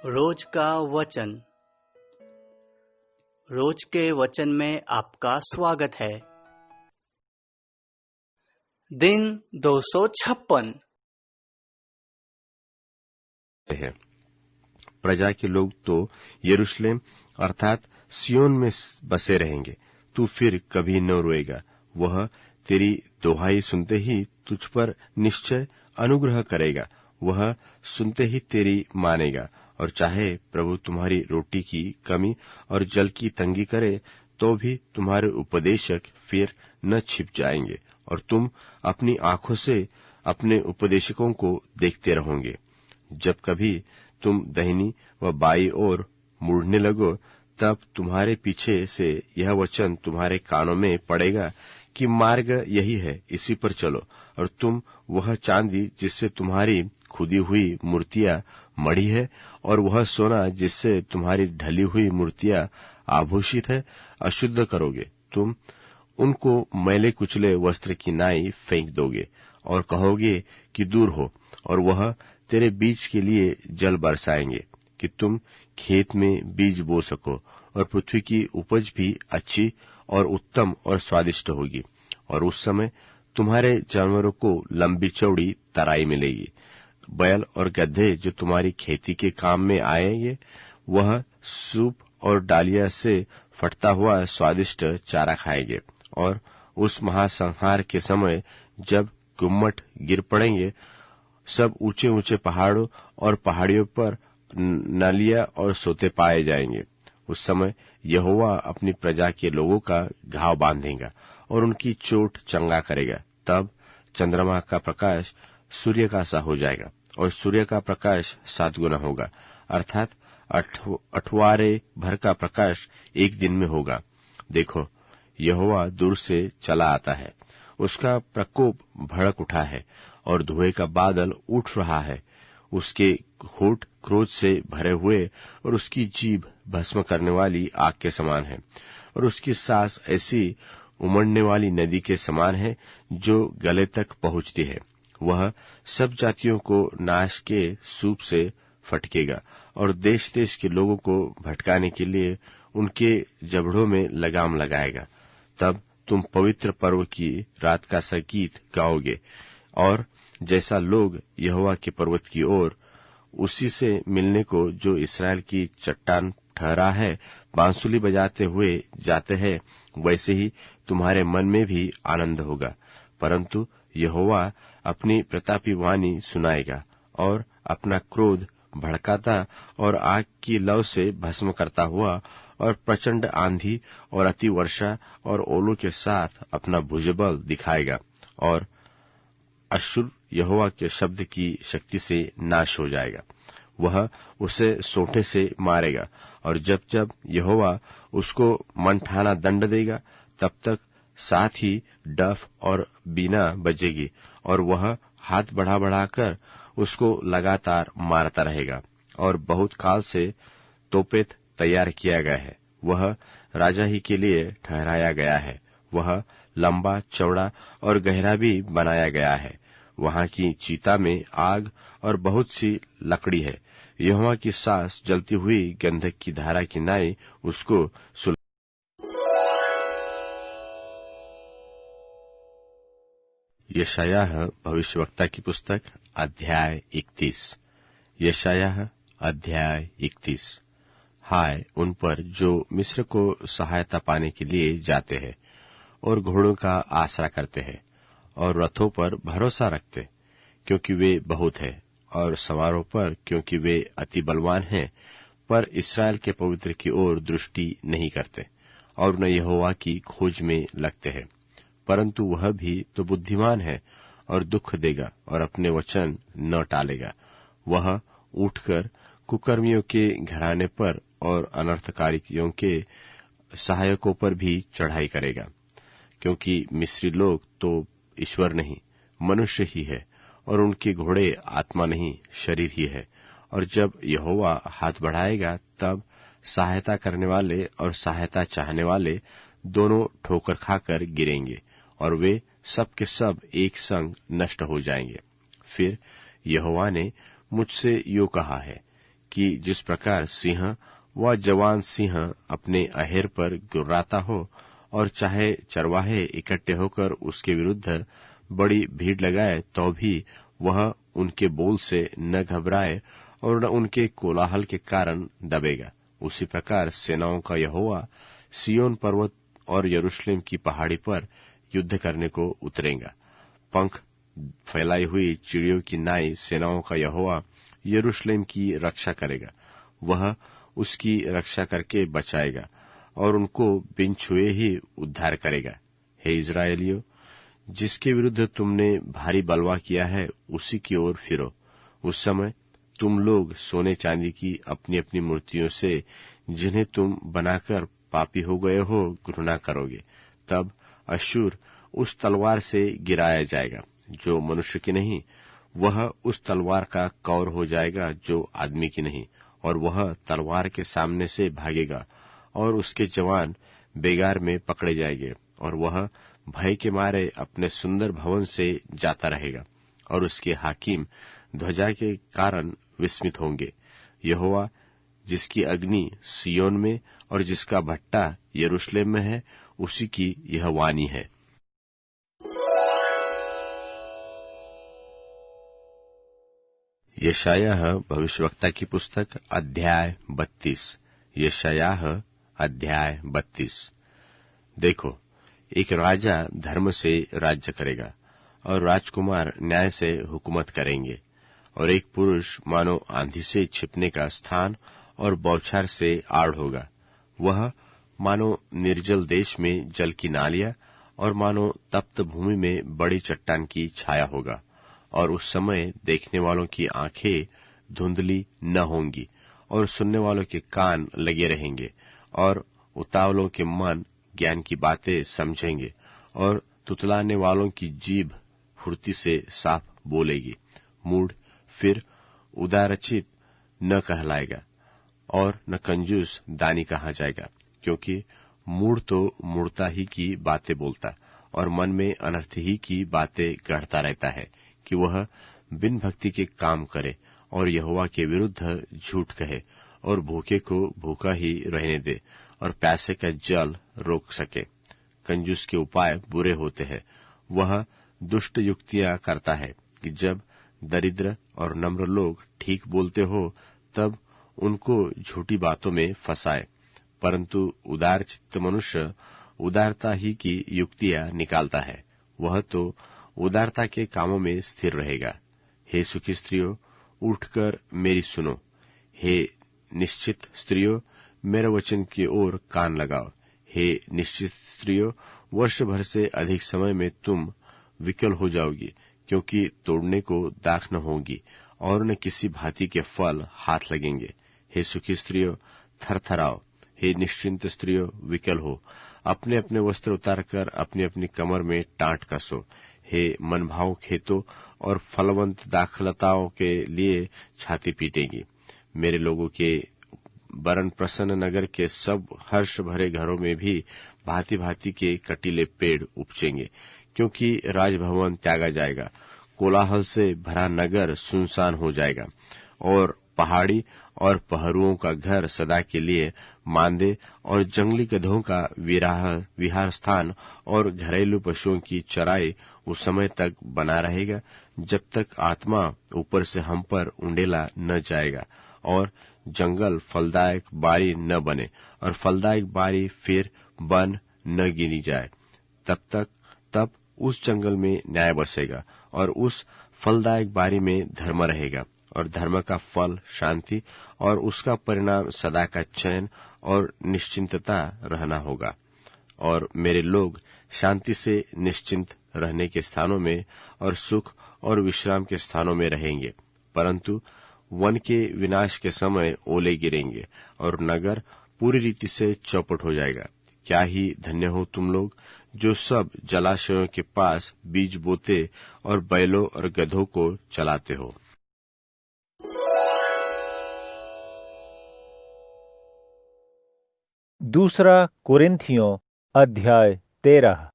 रोज का वचन। रोज के वचन में आपका स्वागत है। दिन 256। है। प्रजा के लोग तो यरूशलेम अर्थात सियोन में बसे रहेंगे। तू फिर कभी न रोएगा। वह तेरी दोहाई सुनते ही तुझ पर निश्चय अनुग्रह करेगा। वह सुनते ही तेरी मानेगा। और चाहे प्रभु तुम्हारी रोटी की कमी और जल की तंगी करे, तो भी तुम्हारे उपदेशक फिर न छिप जाएंगे, और तुम अपनी आंखों से अपने उपदेशकों को देखते रहोगे। जब कभी तुम दाहिनी व बाईं ओर मुड़ने लगो, तब तुम्हारे पीछे से यह वचन तुम्हारे कानों में पड़ेगा कि मार्ग यही है, इसी पर चलो। और तुम वह चांदी जिससे तुम्हारी खुदी हुई मूर्तियां मढ़ी है, और वह सोना जिससे तुम्हारी ढली हुई मूर्तियां आभूषित है, अशुद्ध करोगे। तुम उनको मैले कुचले वस्त्र की नाई फेंक दोगे और कहोगे कि दूर हो। और वह तेरे बीज के लिए जल बरसाएंगे कि तुम खेत में बीज बो सको, और पृथ्वी की उपज भी अच्छी और उत्तम और स्वादिष्ट होगी। और उस समय तुम्हारे जानवरों को लंबी चौड़ी तराई मिलेगी। बैल और गधे जो तुम्हारी खेती के काम में आएंगे, वह सूप और डालिया से फटता हुआ स्वादिष्ट चारा खाएंगे। और उस महासंहार के समय जब गुम्मट गिर पड़ेंगे, सब ऊंचे ऊंचे पहाड़ों और पहाड़ियों पर नालियां और सोते पाए जाएंगे। उस समय यहोवा अपनी प्रजा के लोगों का घाव बांधेगा और उनकी चोट चंगा करेगा। तब चंद्रमा का प्रकाश सूर्य का सा हो जाएगा, और सूर्य का प्रकाश 7 गुना होगा, अर्थात 8वारे भर का प्रकाश एक दिन में होगा। देखो, यहोवा दूर से चला आता है, उसका प्रकोप भड़क उठा है, और धुएं का बादल उठ रहा है। उसके होठ क्रोध से भरे हुए, और उसकी जीभ भस्म करने वाली आग के समान है, और उसकी सांस ऐसी उमड़ने वाली नदी के समान है जो गले तक पहुंचती है। वह सब जातियों को नाश के सूप से फटकेगा, और देश देश के लोगों को भटकाने के लिए उनके जबड़ों में लगाम लगाएगा। तब तुम पवित्र पर्व की रात का संगीत गाओगे, और जैसा लोग यहोवा के पर्वत की ओर उसी से मिलने को जो इसराइल की चट्टान ठहरा है बांसुरी बजाते हुए जाते हैं, वैसे ही तुम्हारे मन में भी आनंद होगा। परंतु यहोवा अपनी प्रतापी वाणी सुनाएगा, और अपना क्रोध भड़काता और आग की लौ से भस्म करता हुआ, और प्रचंड आंधी और अति वर्षा और ओलों के साथ अपना भुजबल दिखाएगा। और अश्शूर यहोवा के शब्द की शक्ति से नाश हो जाएगा। वह उसे सोंठे से मारेगा, और जब जब यहोवा उसको मनठाना दंड देगा, तब तक साथ ही डफ और बीना बजेगी, और वह हाथ बढ़ा बढ़ाकर उसको लगातार मारता रहेगा। और बहुत काल से तोपेत तैयार किया गया है, वह राजा ही के लिए ठहराया गया है। वह लंबा चौड़ा और गहरा भी बनाया गया है। वहां की चीता में आग और बहुत सी लकड़ी है। यहोवा की सांस जलती हुई गंधक की धारा की नाई उसको यशायाह भविष्यवक्ता की पुस्तक अध्याय 31। यशायाह अध्याय 31। हाय उन पर जो मिस्र को सहायता पाने के लिए जाते हैं, और घोड़ों का आसरा करते हैं, और रथों पर भरोसा रखते, क्योंकि वे बहुत है, और सवारों पर, क्योंकि वे अति बलवान हैं, पर इसराइल के पवित्र की ओर दृष्टि नहीं करते, और न यहोवा की खोज में लगते हैं। परंतु वह भी तो बुद्धिमान है, और दुख देगा, और अपने वचन न टालेगा। वह उठकर कुकर्मियों के घराने पर और अनर्थकारियों के सहायकों पर भी चढ़ाई करेगा, क्योंकि मिस्री लोग तो ईश्वर नहीं, मनुष्य ही है, और उनके घोड़े आत्मा नहीं, शरीर ही है। और जब यहोवा हाथ बढ़ाएगा, तब सहायता करने वाले और सहायता चाहने वाले दोनों ठोकर खाकर गिरेंगे, और वे सब के सब एक संग नष्ट हो जाएंगे। फिर यहोवा ने मुझसे यो कहा है कि जिस प्रकार सिंह व जवान सिंह अपने अहेर पर गुर्राता हो, और चाहे चरवाहे इकट्ठे होकर उसके विरुद्ध बड़ी भीड़ लगाए तो भी वह उनके बोल से न घबराए और न उनके कोलाहल के कारण दबेगा, उसी प्रकार सेनाओं का यहोवा सिय्योन पर्वत और यरूशलेम की पहाड़ी पर युद्ध करने को उतरेगा। पंख फैलाई हुई चिड़ियों की नाई सेनाओं का यहोवा यरूशलेम की रक्षा करेगा। वह उसकी रक्षा करके बचाएगा और उनको बिन छुए ही उद्धार करेगा। हे इस्राएलियों, जिसके विरुद्ध तुमने भारी बलवा किया है उसी की ओर फिरो। उस समय तुम लोग सोने चांदी की अपनी अपनी मूर्तियों से, जिन्हें तुम बनाकर पापी हो गए हो, घृणा करोगे। तब अश्शूर उस तलवार से गिराया जाएगा जो मनुष्य की नहीं, वह उस तलवार का कौर हो जाएगा जो आदमी की नहीं, और वह तलवार के सामने से भागेगा और उसके जवान बेगार में पकड़े जाएंगे, और वह भय के मारे अपने सुंदर भवन से जाता रहेगा, और उसके हाकिम ध्वजा के कारण विस्मित होंगे। यहोवा, जिसकी अग्नि सिय्योन में और जिसका भट्टा यरूशलेम में है, उसी की यह वाणी है। यशायाह भविष्यवक्ता की पुस्तक अध्याय 32। यशायाह अध्याय 32। देखो, एक राजा धर्म से राज्य करेगा और राजकुमार न्याय से हुकूमत करेंगे, और एक पुरुष मानो आंधी से छिपने का स्थान और बौछार से आड़ होगा। वह मानो निर्जल देश में जल की नालियां और मानो तप्त भूमि में बड़ी चट्टान की छाया होगा। और उस समय देखने वालों की आंखें धुंधली न होंगी और सुनने वालों के कान लगे रहेंगे, और उतावलों के मन ज्ञान की बातें समझेंगे, और तुतलाने वालों की जीभ फुर्ती से साफ बोलेगी। मूढ़ फिर उदारचित न कहलाएगा और न कंजूस दानी कहा जाएगा, क्योंकि मूढ़ तो मूढ़ता ही की बातें बोलता और मन में अनर्थ ही की बातें गढ़ता रहता है, कि वह बिन भक्ति के काम करे और यहोवा के विरुद्ध झूठ कहे, और भूखे को भूखा ही रहने दे और प्यासे का जल रोक सके। कंजूस के उपाय बुरे होते हैं। वह दुष्ट युक्तियां करता है कि जब दरिद्र और नम्र लोग ठीक बोलते हो, तब उनको झूठी बातों में फंसाए। परंतु उदार चित्त मनुष्य उदारता ही की युक्तियां निकालता है, वह तो उदारता के कामों में स्थिर रहेगा। हे सुखी स्त्रियों, उठकर मेरी सुनो। हे निश्चित स्त्रियों, मेरे वचन की ओर कान लगाओ। हे निश्चित स्त्रियों, वर्ष भर से अधिक समय में तुम विकल हो जाओगी, क्योंकि तोड़ने को दाख न होंगी और न किसी भांति के फल हाथ लगेंगे। हे सुखी स्त्रियों, थरथराओ। हे निश्चिंत स्त्रियों, विकल हो, अपने अपने वस्त्र उतारकर अपनी अपनी कमर में टाट कसो। हे मनभाव खेतों और फलवंत दाखलताओं के लिए छाती पीटेगी। मेरे लोगों के वरन प्रसन्न नगर के सब हर्ष भरे घरों में भी भांति भांति के कटीले पेड़ उपजेंगे, क्योंकि राजभवन त्यागा जाएगा, कोलाहल से भरा नगर सुनसान हो जाएगा, और पहाड़ी और पहरुओं का घर सदा के लिए मांदे और जंगली गधों का विहार स्थान और घरेलू पशुओं की चराई उस समय तक बना रहेगा, जब तक आत्मा ऊपर से हम पर उंडेला न जाएगा और जंगल फलदायक बारी न बने और फलदायक बारी फिर बन न गिनी जाए। तब उस जंगल में न्याय बसेगा और उस फलदायक बारी में धर्म रहेगा, और धर्म का फल शांति और उसका परिणाम सदा का चैन और निश्चिंतता रहना होगा। और मेरे लोग शांति से निश्चिंत रहने के स्थानों में और सुख और विश्राम के स्थानों में रहेंगे। परंतु वन के विनाश के समय ओले गिरेंगे और नगर पूरी रीति से चौपट हो जाएगा। क्या ही धन्य हो तुम लोग जो सब जलाशयों के पास बीज बोते और बैलों और गधों को चलाते हो। दूसरा कुरिन्थियों अध्याय 13।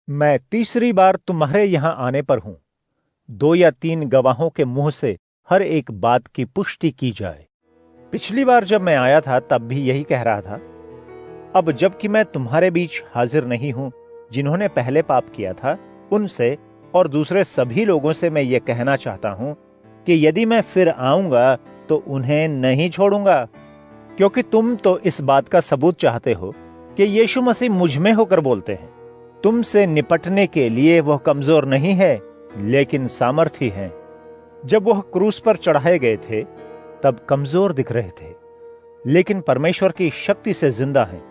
मैं तीसरी बार तुम्हारे यहाँ आने पर हूँ। 2 या 3 गवाहों के मुंह से हर एक बात की पुष्टि की जाए। पिछली बार जब मैं आया था तब भी यही कह रहा था। अब जबकि मैं तुम्हारे बीच हाजिर नहीं हूं जिन्होंने पहले पाप किया था, उनसे और दूसरे सभी लोगों से मैं ये कहना चाहता हूं कि यदि मैं फिर आऊंगा तो उन्हें नहीं छोड़ूंगा, क्योंकि तुम तो इस बात का सबूत चाहते हो कि यीशु मसीह मुझ में होकर बोलते हैं। तुमसे निपटने के लिए वह कमजोर नहीं है, लेकिन सामर्थी है। जब वह क्रूस पर चढ़ाए गए थे तब कमजोर दिख रहे थे, लेकिन परमेश्वर की शक्ति से जिंदा हैं।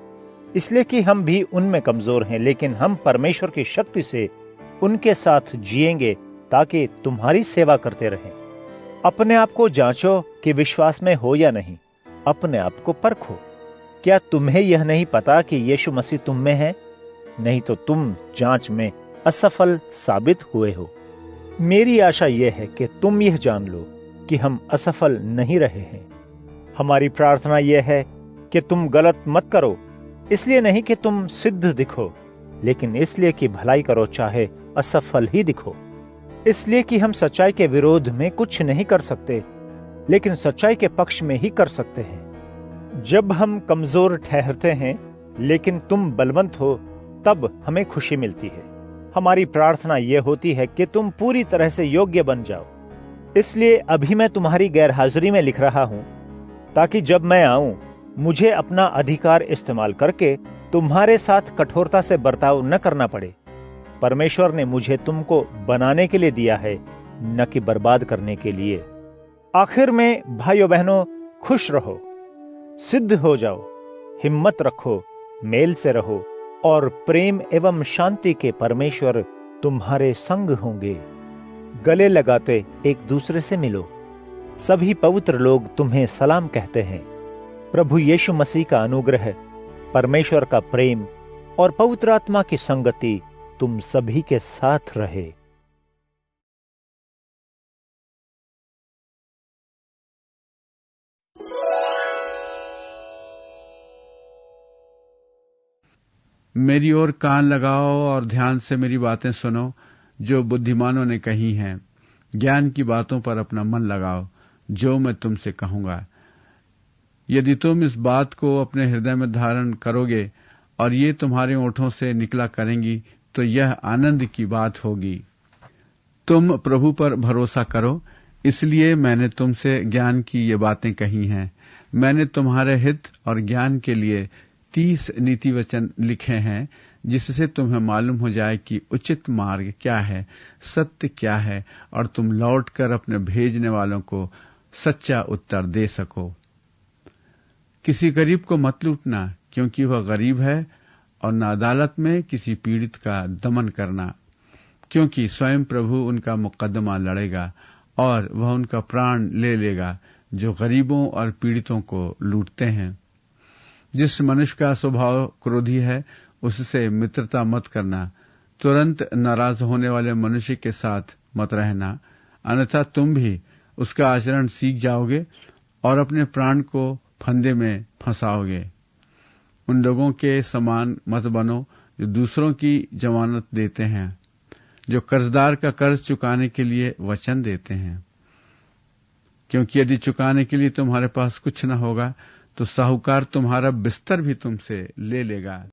इसलिए कि हम भी उनमें कमजोर हैं, लेकिन हम परमेश्वर की शक्ति से उनके साथ जिएंगे ताकि तुम्हारी सेवा करते रहें। अपने आप को जांचो कि विश्वास में हो या नहीं। अपने आप को परखो। क्या तुम्हें यह नहीं पता कि यीशु मसीह तुम में है? नहीं तो तुम जांच में असफल साबित हुए हो। मेरी आशा यह है कि तुम यह जान लो कि हम असफल नहीं रहे हैं। हमारी प्रार्थना यह है कि तुम गलत मत करो, इसलिए नहीं कि तुम सिद्ध दिखो, लेकिन इसलिए कि भलाई करो, चाहे असफल ही दिखो। इसलिए कि हम सच्चाई के विरोध में कुछ नहीं कर सकते, लेकिन सच्चाई के पक्ष में ही कर सकते हैं। जब हम कमजोर ठहरते हैं लेकिन तुम बलवंत हो, तब हमें खुशी मिलती है। हमारी प्रार्थना यह होती है कि तुम पूरी तरह से योग्य बन जाओ। इसलिए अभी मैं तुम्हारी गैरहाजिरी में लिख रहा हूं, ताकि जब मैं आऊं मुझे अपना अधिकार इस्तेमाल करके तुम्हारे साथ कठोरता से बर्ताव न करना पड़े। परमेश्वर ने मुझे तुमको बनाने के लिए दिया है, न कि बर्बाद करने के लिए। आखिर में भाइयों बहनों, खुश रहो, सिद्ध हो जाओ, हिम्मत रखो, मेल से रहो, और प्रेम एवं शांति के परमेश्वर तुम्हारे संग होंगे। गले लगाते एक दूसरे से मिलो। सभी पवित्र लोग तुम्हें सलाम कहते हैं। प्रभु यीशु मसीह का अनुग्रह, परमेश्वर का प्रेम और पवित्र आत्मा की संगति तुम सभी के साथ रहे। मेरी ओर कान लगाओ और ध्यान से मेरी बातें सुनो, जो बुद्धिमानों ने कही हैं। ज्ञान की बातों पर अपना मन लगाओ, जो मैं तुमसे कहूंगा। यदि तुम इस बात को अपने हृदय में धारण करोगे और ये तुम्हारे ओंठों से निकला करेंगी, तो यह आनंद की बात होगी। तुम प्रभु पर भरोसा करो, इसलिए मैंने तुमसे ज्ञान की ये बातें कही हैं। मैंने तुम्हारे हित और ज्ञान के लिए 30 नीति वचन लिखे हैं, जिससे तुम्हें मालूम हो जाए कि उचित मार्ग क्या है, सत्य क्या है, और तुम लौटकर अपने भेजने वालों को सच्चा उत्तर दे सको। किसी गरीब को मत लूटना, क्योंकि वह गरीब है, और न अदालत में किसी पीड़ित का दमन करना, क्योंकि स्वयं प्रभु उनका मुकदमा लड़ेगा और वह उनका प्राण ले लेगा जो गरीबों और पीड़ितों को लूटते हैं। जिस मनुष्य का स्वभाव क्रोधी है, उससे मित्रता मत करना। तुरंत नाराज होने वाले मनुष्य के साथ मत रहना, अन्यथा तुम भी उसका आचरण सीख जाओगे और अपने प्राण को फंदे में फंसाओगे। उन लोगों के समान मत बनो जो दूसरों की जमानत देते हैं, जो कर्जदार का कर्ज चुकाने के लिए वचन देते हैं। क्योंकि यदि चुकाने के लिए तुम्हारे पास कुछ न होगा, तो साहूकार तुम्हारा बिस्तर भी तुमसे ले लेगा।